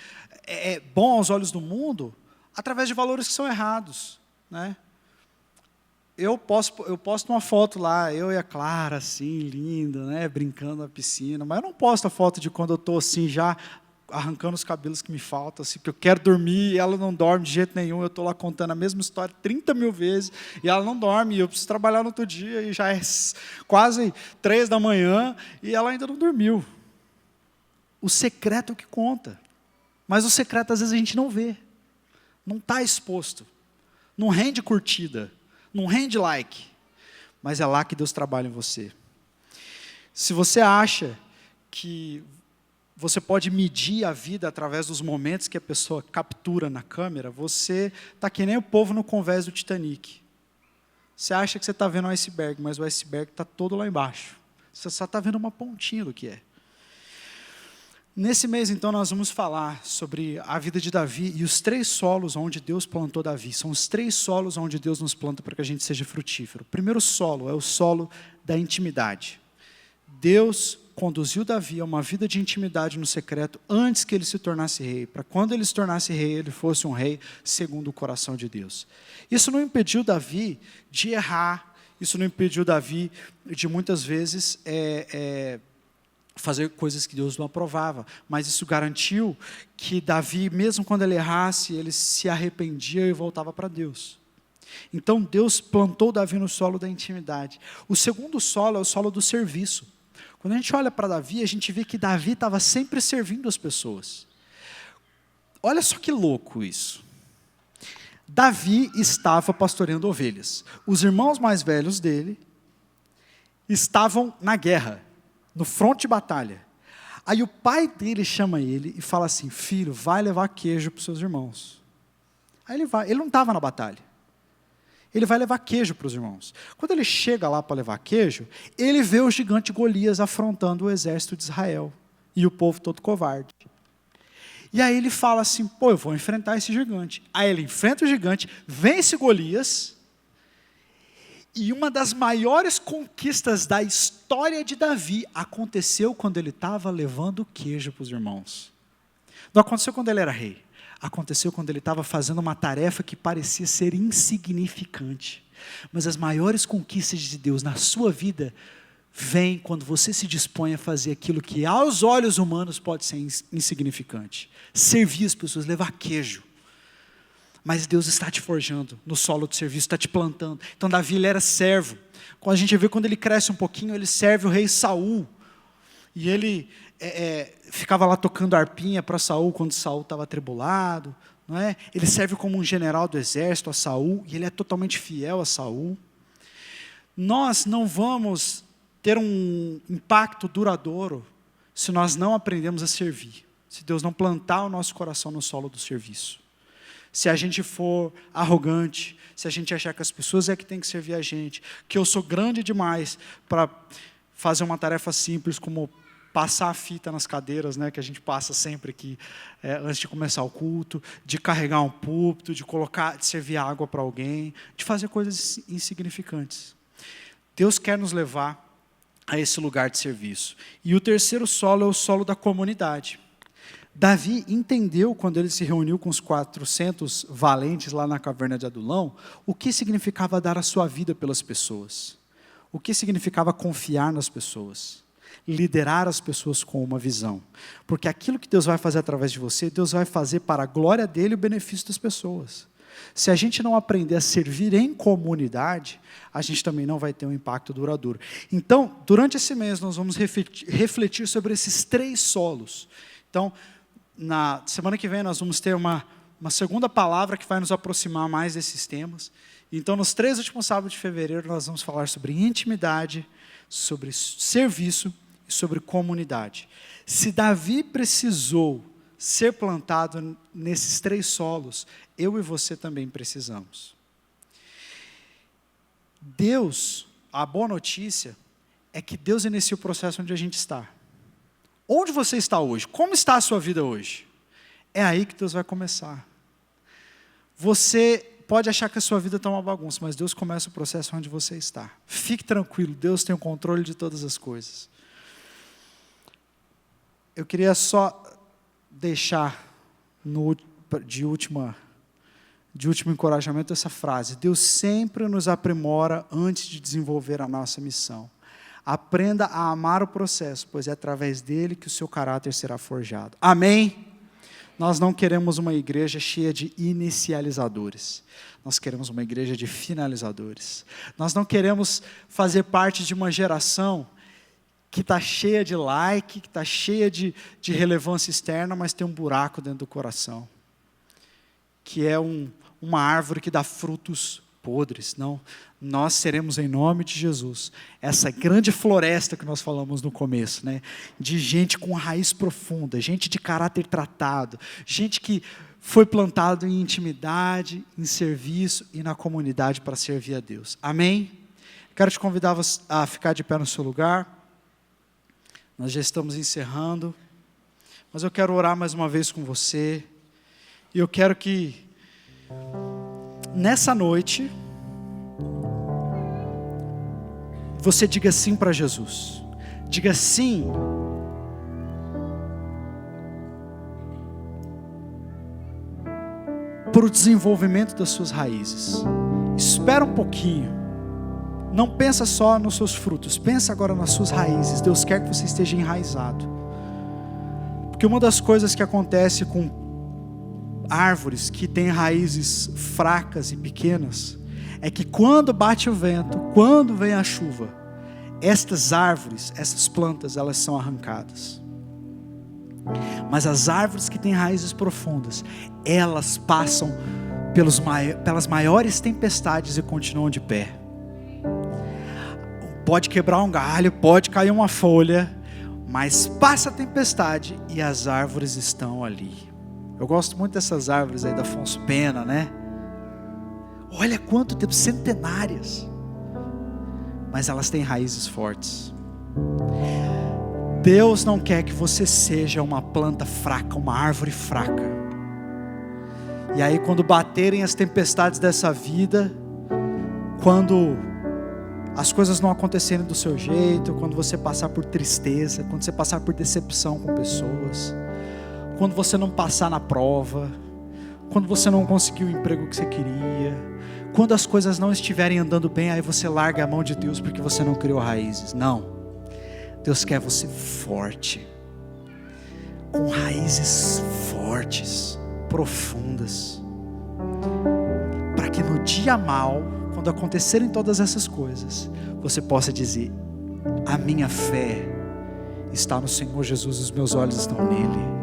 é bom aos olhos do mundo, através de valores que são errados, né? Eu posto uma foto lá, eu e a Clara, assim, linda, né, brincando na piscina, mas eu não posto a foto de quando eu estou assim, já arrancando os cabelos que me faltam, assim, porque eu quero dormir e ela não dorme de jeito nenhum, eu estou lá contando a mesma história 30 mil vezes, e ela não dorme, e eu preciso trabalhar no outro dia, e já é quase 3 da manhã, e ela ainda não dormiu. O secreto é o que conta, mas o secreto às vezes a gente não vê, não está exposto, não rende curtida, não rende like, mas é lá que Deus trabalha em você. Se você acha que você pode medir a vida através dos momentos que a pessoa captura na câmera, você está que nem o povo no convés do Titanic. Você acha que você está vendo um iceberg, mas o iceberg está todo lá embaixo. Você só está vendo uma pontinha do que é. Nesse mês, então, nós vamos falar sobre a vida de Davi e os 3 solos onde Deus plantou Davi. São os 3 solos onde Deus nos planta para que a gente seja frutífero. O primeiro solo é o solo da intimidade. Deus conduziu Davi a uma vida de intimidade no secreto antes que ele se tornasse rei, para quando ele se tornasse rei, ele fosse um rei segundo o coração de Deus. Isso não impediu Davi de errar, isso não impediu Davi de muitas vezes fazer coisas que Deus não aprovava, mas isso garantiu que Davi, mesmo quando ele errasse, ele se arrependia e voltava para Deus. Então Deus plantou Davi no solo da intimidade. O segundo solo é o solo do serviço. Quando a gente olha para Davi, a gente vê que Davi estava sempre servindo as pessoas. Olha só que louco isso. Davi estava pastoreando ovelhas. Os irmãos mais velhos dele estavam na guerra, no fronte de batalha. Aí o pai dele chama ele e fala assim: filho, vai levar queijo para os seus irmãos. Aí ele vai, ele não estava na batalha. Ele vai levar queijo para os irmãos. Quando ele chega lá para levar queijo, ele vê o gigante Golias afrontando o exército de Israel. E o povo todo covarde. E aí ele fala assim: pô, eu vou enfrentar esse gigante. Aí ele enfrenta o gigante, vence Golias. E uma das maiores conquistas da história de Davi aconteceu quando ele estava levando queijo para os irmãos. Não aconteceu quando ele era rei. Aconteceu quando ele estava fazendo uma tarefa que parecia ser insignificante. Mas as maiores conquistas de Deus na sua vida vêm quando você se dispõe a fazer aquilo que aos olhos humanos pode ser insignificante. Servir as pessoas, levar queijo. Mas Deus está te forjando no solo do serviço, está te plantando. Então Davi, ele era servo. Quando a gente vê, quando ele cresce um pouquinho, ele serve o rei Saul. E ele ficava lá tocando arpinha para Saul quando Saul estava atribulado, não é? Ele serve como um general do exército a Saul, e ele é totalmente fiel a Saul. Nós não vamos ter um impacto duradouro se nós não aprendemos a servir, se Deus não plantar o nosso coração no solo do serviço. Se a gente for arrogante, se a gente achar que as pessoas é que tem que servir a gente, que eu sou grande demais para fazer uma tarefa simples como passar a fita nas cadeiras, né, que a gente passa sempre aqui, antes de começar o culto, de carregar um púlpito, de servir água para alguém, de fazer coisas insignificantes. Deus quer nos levar a esse lugar de serviço. E o terceiro solo é o solo da comunidade. Davi entendeu, quando ele se reuniu com os 400 valentes lá na caverna de Adulão, o que significava dar a sua vida pelas pessoas. O que significava confiar nas pessoas. Liderar as pessoas com uma visão. Porque aquilo que Deus vai fazer através de você, Deus vai fazer para a glória dele e o benefício das pessoas. Se a gente não aprender a servir em comunidade, a gente também não vai ter um impacto duradouro. Então, durante esse mês, nós vamos refletir sobre esses 3 solos. Então, na semana que vem, nós vamos ter uma segunda palavra que vai nos aproximar mais desses temas. Então, nos 3 últimos sábados de fevereiro, nós vamos falar sobre intimidade, sobre serviço e sobre comunidade. Se Davi precisou ser plantado nesses 3 solos, eu e você também precisamos. Deus, a boa notícia é que Deus inicia o processo onde a gente está. Onde você está hoje? Como está a sua vida hoje? É aí que Deus vai começar. Você pode achar que a sua vida está uma bagunça, mas Deus começa o processo onde você está. Fique tranquilo, Deus tem o controle de todas as coisas. Eu queria só deixar de último encorajamento essa frase: Deus sempre nos aprimora antes de desenvolver a nossa missão. Aprenda a amar o processo, pois é através dele que o seu caráter será forjado. Amém? Nós não queremos uma igreja cheia de inicializadores. Nós queremos uma igreja de finalizadores. Nós não queremos fazer parte de uma geração que está cheia de like, que está cheia de relevância externa, mas tem um buraco dentro do coração. Que é uma árvore que dá frutos podres. Não, nós seremos, em nome de Jesus, essa grande floresta que nós falamos no começo, né? De gente com raiz profunda, gente de caráter tratado, gente que foi plantado em intimidade, em serviço e na comunidade para servir a Deus. Amém? Quero te convidar a ficar de pé no seu lugar. Nós já estamos encerrando, mas eu quero orar mais uma vez com você. E eu quero que nessa noite você diga sim para Jesus. Diga sim para o desenvolvimento das suas raízes. Espera um pouquinho. Não pensa só nos seus frutos, pensa agora nas suas raízes. Deus quer que você esteja enraizado. Porque uma das coisas que acontece com árvores que têm raízes fracas e pequenas é que quando bate o vento, quando vem a chuva, estas árvores, essas plantas, elas são arrancadas. Mas as árvores que têm raízes profundas, elas passam pelas maiores tempestades e continuam de pé. Pode quebrar um galho, pode cair uma folha, mas passa a tempestade e as árvores estão ali. Eu gosto muito dessas árvores aí da Afonso Pena, né? Olha quanto tempo, centenárias. Mas elas têm raízes fortes. Deus não quer que você seja uma planta fraca, uma árvore fraca. E aí quando baterem as tempestades dessa vida, quando as coisas não acontecerem do seu jeito, quando você passar por tristeza, quando você passar por decepção com pessoas, quando você não passar na prova, quando você não conseguir o emprego que você queria, quando as coisas não estiverem andando bem, aí você larga a mão de Deus porque você não criou raízes. Não, Deus quer você forte, com raízes fortes, profundas, para que no dia mau, quando acontecerem todas essas coisas, você possa dizer: a minha fé está no Senhor Jesus, os meus olhos estão nele.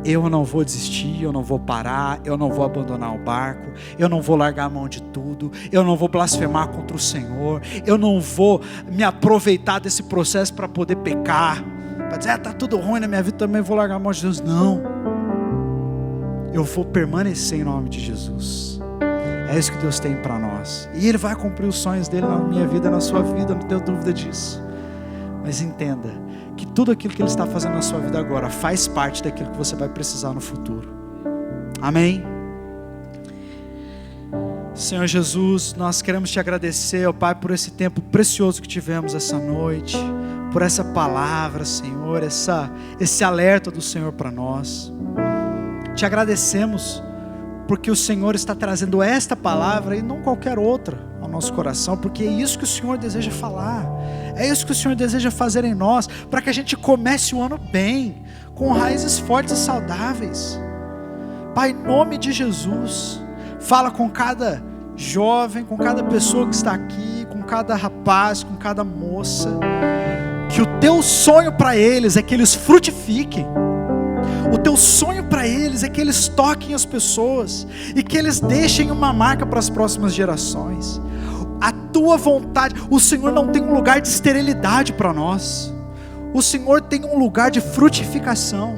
Eu não vou desistir, eu não vou parar, eu não vou abandonar o barco, eu não vou largar a mão de tudo, eu não vou blasfemar contra o Senhor, eu não vou me aproveitar desse processo para poder pecar, para dizer, está tudo ruim na minha vida, também vou largar a mão de Deus. Não, eu vou permanecer em nome de Jesus. É isso que Deus tem para nós, e Ele vai cumprir os sonhos dele na minha vida, na sua vida, não tenho dúvida disso. Mas entenda que tudo aquilo que Ele está fazendo na sua vida agora faz parte daquilo que você vai precisar no futuro. Amém? Senhor Jesus, nós queremos Te agradecer, ó Pai, por esse tempo precioso que tivemos essa noite, por essa palavra, Senhor, esse alerta do Senhor para nós. Te agradecemos porque o Senhor está trazendo esta palavra e não qualquer outra ao nosso coração, porque é isso que o Senhor deseja falar, é isso que o Senhor deseja fazer em nós, para que a gente comece o ano bem, com raízes fortes e saudáveis. Pai, em nome de Jesus, fala com cada jovem, com cada pessoa que está aqui, com cada rapaz, com cada moça, que o Teu sonho para eles é que eles frutifiquem. O Teu sonho para eles é que eles toquem as pessoas e que eles deixem uma marca para as próximas gerações. A Tua vontade, o Senhor não tem um lugar de esterilidade para nós. O Senhor tem um lugar de frutificação,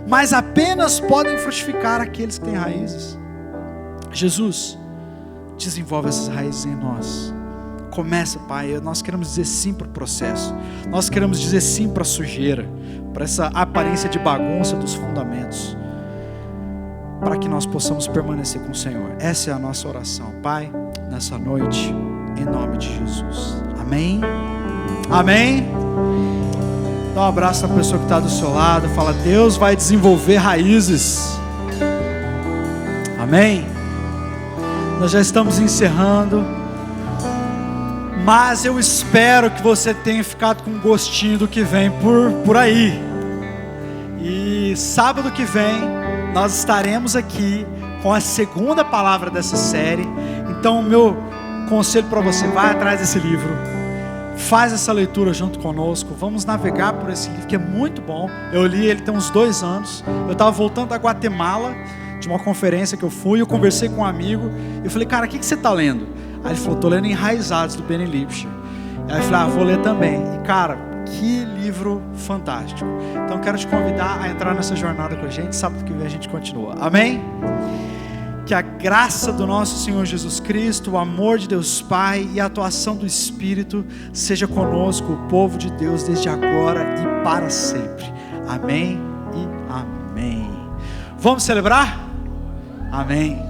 mas apenas podem frutificar aqueles que têm raízes. Jesus, desenvolve essas raízes em nós. Começa, Pai, nós queremos dizer sim para o processo, nós queremos dizer sim para a sujeira, para essa aparência de bagunça dos fundamentos, para que nós possamos permanecer com o Senhor. Essa é a nossa oração, Pai, nessa noite, em nome de Jesus. Amém? Amém? Dá um abraço na pessoa que está do seu lado, fala: Deus vai desenvolver raízes. Amém? Nós já estamos encerrando, mas eu espero que você tenha ficado com um gostinho do que vem por aí. E sábado que vem nós estaremos aqui com a segunda palavra dessa série. Então o meu conselho para você: vai atrás desse livro, faz essa leitura junto conosco, vamos navegar por esse livro que é muito bom. Eu li ele tem uns 2 anos, eu estava voltando da Guatemala, de uma conferência que eu fui, eu conversei com um amigo, eu falei: cara, o que você está lendo? Aí ele falou: estou lendo Enraizados, do Benny Lipscher. Aí eu falei: vou ler também. E cara, que livro fantástico. Então quero te convidar a entrar nessa jornada com a gente. Sábado que vem a gente continua. Amém? Que a graça do nosso Senhor Jesus Cristo, o amor de Deus Pai e a atuação do Espírito seja conosco, o povo de Deus, desde agora e para sempre. Amém e amém. Vamos celebrar? Amém.